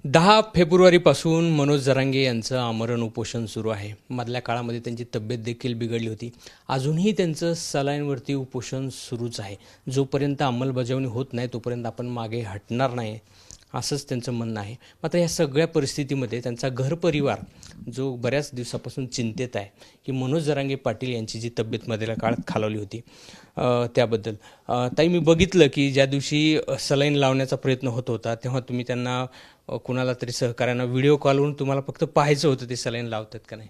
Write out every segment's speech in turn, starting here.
10 फेब्रुवारीपासून मनोज जरांगे यांचं आमरण उपोषण सुरू आहे. मधल्या काळामध्ये त्यांची तब्येत देखील बिघडली होती. अजूनही त्यांचं सलाईनवरती उपोषण सुरूच आहे. जोपर्यंत अंमलबजावणी होत नाही तोपर्यंत आपण मागे हटणार नाही असंच त्यांचं म्हणणं आहे. मात्र या सगळ्या परिस्थितीमध्ये त्यांचा घरपरिवार जो बऱ्याच दिवसापासून चिंतेत आहे की मनोज जरांगे पाटील यांची जी तब्येत मधल्या काळात खालावली होती त्याबद्दल. ताई, मी बघितलं की ज्या दिवशी सलाईन लावण्याचा प्रयत्न होत होता तेव्हा तुम्ही त्यांना कुणाला तरी सहकाऱ्यांना व्हिडिओ कॉलवरून तुम्हाला फक्त पाहायचं होतं ते सलाईन लावतात का नाही.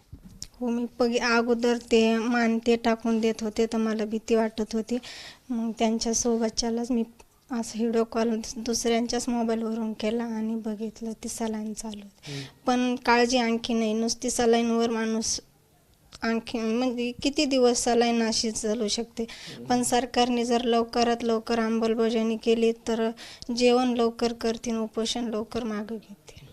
हो, मी अगोदर ते ते टाकून देत होते तर मला भीती वाटत होती. मग त्यांच्या सोबतच्यालाच मी असं व्हिडिओ कॉल दुसऱ्यांच्याच मोबाईलवरून केला आणि बघितलं ते सलाईन चालू होती. पण काळजी आणखी नाही, नुसती सलाईनवर माणूस आणखी म्हणजे किती दिवस सलाईन अशी चालू शकते. पण सरकारने जर लवकरात लवकर अंमलबजावणी केली तर जेवण लवकर करतील, उपोषण लवकर मागे घेतील.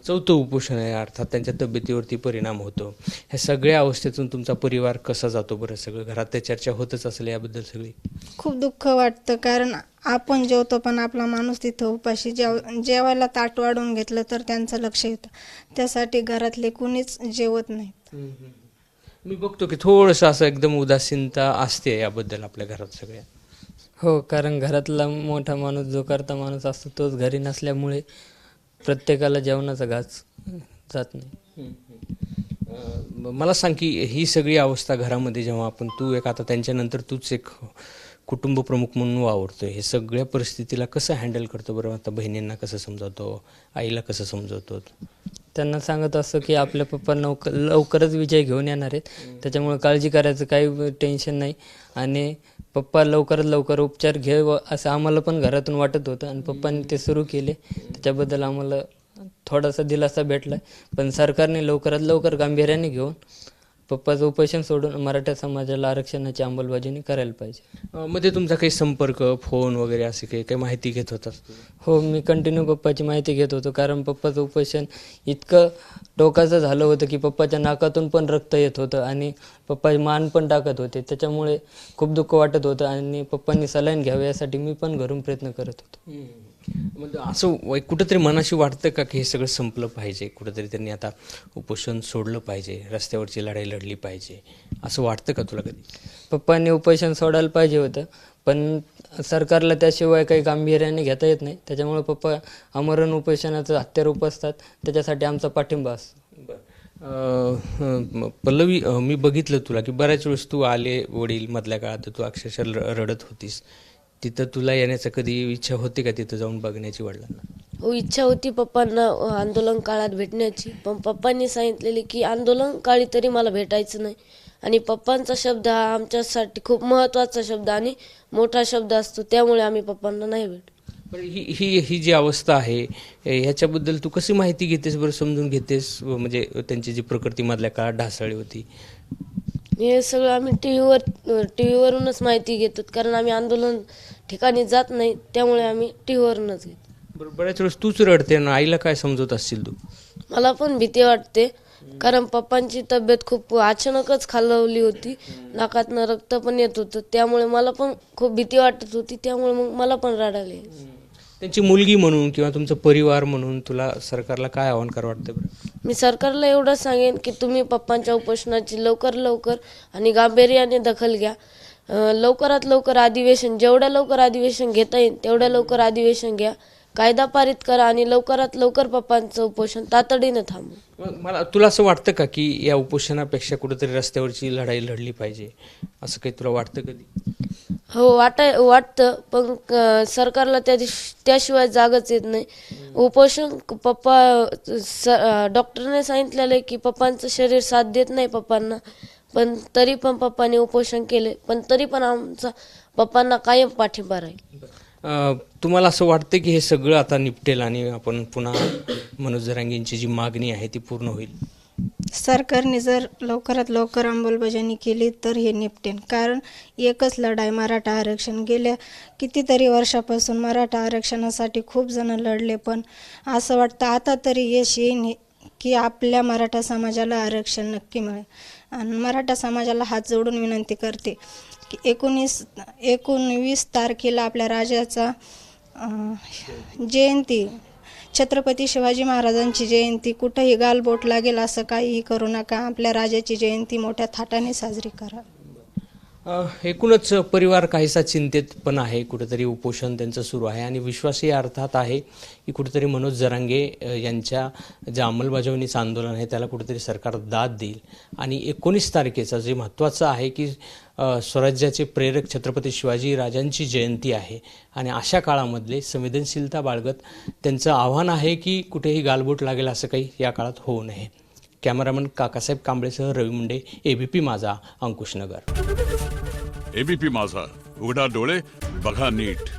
चौथं उपोषण आहे, अर्थात त्यांच्या तब्येतीवरती परिणाम होतो. ह्या सगळ्या अवस्थेतून तुमचा परिवार कसा जातो बरं? सगळं घरात ते चर्चा होतच असेल याबद्दल सगळी. खूप दुःख वाटतं, कारण आपण जेवतो पण आपला माणूस तिथं उपाशी जेवायला ताट वाढून घेतलं तर त्यांचं लक्ष येतं. त्यासाठी घरातले कुणीच जेवत नाहीत. मी बघतो की थोडंसं असं एकदम उदासीनता असते याबद्दल आपल्या घरात सगळ्या. हो, कारण घरातला मोठा माणूस जो करता माणूस असतो तोच घरी नसल्यामुळे प्रत्येकाला जेवणाचा घास जात नाही. मला सांग की ही सगळी अवस्था घरामध्ये जेव्हा आपण आता त्यांच्यानंतर तूच एक कुटुंब प्रमुख म्हणून वावरतोय, हे सगळ्या परिस्थितीला कसं हँडल करतो बरं? आता बहिणींना कसं समजावतो, आईला कसं समजावतो? त्यांना सांगत असतो की आपल्या पप्पा लवकरच विजय घेऊन येणार आहेत, त्याच्यामुळे काळजी करायचं काही टेन्शन नाही. आणि पप्पा लवकरात लवकर उपचार घ्यावं असं आम्हाला पण घरातून वाटत होतं आणि पप्पांनी ते सुरू केले. त्याच्याबद्दल आम्हाला थोडासा दिलासा भेटला. पण सरकारने लवकरात लवकर गांभीर्याने घेऊन पप्पाचं उपोषण सोडून मराठा समाजाला आरक्षणाची अंमलबजावणी करायला पाहिजे. मध्ये तुमचा काही संपर्क, फोन वगैरे असे काही माहिती घेत होतास? हो, मी कंटिन्यू पप्पाची माहिती घेत होतो, कारण पप्पाचं उपोषण इतकं टोकाचं झालं होतं की पप्पाच्या नाकातून पण रक्त येत होतं आणि पप्पा मान पण टाकत होते. त्याच्यामुळे खूप दुःख वाटत होतं आणि पप्पांनी सलाईन घ्यावे यासाठी मी पण घरून प्रयत्न करत होतो. म्हणजे असं कुठंतरी मनाशी वाटतं का की हे सगळं संपलं पाहिजे, कुठंतरी त्यांनी आता उपोषण सोडलं पाहिजे, रस्त्यावरची लढाई लढली पाहिजे, असं वाटतं का तुला कधी? पप्पांनी उपोषण सोडायला पाहिजे होतं, पण सरकारला त्याशिवाय काही गांभीर्याने घेता येत नाही. त्याच्यामुळे पप्पा आमरण उपोषणाचं हत्यार उपसतात, त्याच्यासाठी आमचा पाठिंबा असतो. पल्लवी, मी बघितलं तुला की बऱ्याच वेळेस तू आले वडील मधल्या काळात तू अक्षरशः रडत होतीस. तिथं तुला येण्याचं कधी इच्छा होती का तिथं जाऊन बघण्याची वडिलांना? हो, इच्छा होती पप्पांना आंदोलन काळात भेटण्याची, पण पप्पांनी सांगितलेले की आंदोलन काळी तरी मला भेटायचं नाही. आणि पप्पांचा शब्द हा आमच्यासाठी खूप महत्त्वाचा शब्द आणि मोठा शब्द असतो, त्यामुळे आम्ही पप्पांना नाही भेटलो. पण ही जी अवस्था आहे ह्याच्याबद्दल तू कशी माहिती घेतेस बरं, समजून घेतेस? म्हणजे त्यांची जी प्रकृती मधल्या काळात ढासळली होती, हे सगळं आम्ही टी व्हीवरूनच माहिती घेतो, कारण आम्ही आंदोलन ठिकाणी जात नाही, त्यामुळे आम्ही टी व्हीवरूनच घेतो. बरं, बऱ्याच वेळेस तूच रडते ना, आईला काय समजवत असशील तू? मला पण भीती वाटते, कारण पप्पांची तब्येत खूप अचानकच खालावली होती, नाकातनं रक्त पण येत होतं, त्यामुळे मला पण खूप भीती वाटत होती, त्यामुळे मग मला पण रडायला यायचं. त्यांची मुलगी म्हणून किंवा तुमचं परिवार म्हणून तुला सरकारला काय आव्हान करावं वाटतं बरं? मी सरकारला एवढं सांगेन की तुम्ही पप्पांच्या उपोषणाची लवकर आणि गांभीर्याने दखल घ्या. लवकरात लवकर अधिवेशन, जेवढ्या लवकर अधिवेशन घेता येईल तेवढ्या लवकर अधिवेशन घ्या, कायदा पारित करा आणि लवकरात लवकर पप्पांचं उपोषण तातडीनं थांबवा. मला तुला असं वाटतं का की या उपोषणापेक्षा कुठेतरी रस्त्यावरची लढाई लढली पाहिजे, असं काही तुला वाटतं कधी? हो, वाटतं, पण सरकारला त्याशिवाय जागच येत नाही. उपोषण डॉक्टरने सांगितलेलं आहे की पप्पांचं शरीर साथ देत नाही पप्पांना, पण तरी पण पप्पांनी उपोषण केले, पण तरी पण आमचा पप्पांना कायम पाठिंबा राहील. तुम्हाला असं वाटतं की हे सगळं आता निपटेल आणि आपण पुन्हा मनोज जरांगेंची जी मागणी आहे ती पूर्ण होईल? सरकारने जर लवकरात लवकर अंमलबजावणी केली तर हे निपटेन, कारण एकच लढाई मराठा आरक्षण. गेल्या कितीतरी वर्षापासून मराठा आरक्षणासाठी खूप जण लढले, पण असं वाटतं आता तरी यश येईन की आपल्या मराठा समाजाला आरक्षण नक्की मिळेल. आणि मराठा समाजाला हात जोडून विनंती करते की 19 तारखेला आपल्या राजाचा जयंती छत्रपती शिवाजी महाराजांची जयंती कुठंही गालबोट लागेल असं काहीही करू नका. आपल्या राजाची जयंती मोठ्या थाटाने साजरी करा. एकूणच परिवार काहीसा चिंतेत पण आहे. कुठेतरी उपोषण त्यांचं सुरू आहे आणि विश्वासही अर्थात आहे की कुठेतरी मनोज जरांगे यांच्या जे अंमलबजावणीचं आंदोलन आहे त्याला कुठेतरी सरकार दाद देईल. आणि 19 तारखेचं जे महत्त्वाचं आहे की स्वराज्याचे प्रेरक छत्रपती शिवाजी राजांची जयंती आहे आणि अशा काळामधले संवेदनशीलता बाळगत त्यांचं आव्हान आहे की कुठेही गालबोट लागेल असं काही या काळात होऊ नये. कॅमेरामन काकासाहेब कांबळेसह रवी मुंडे, एबीपी माझा, अंकुशनगर. एबीपी माझा, उघडा डोळे बघा नीट.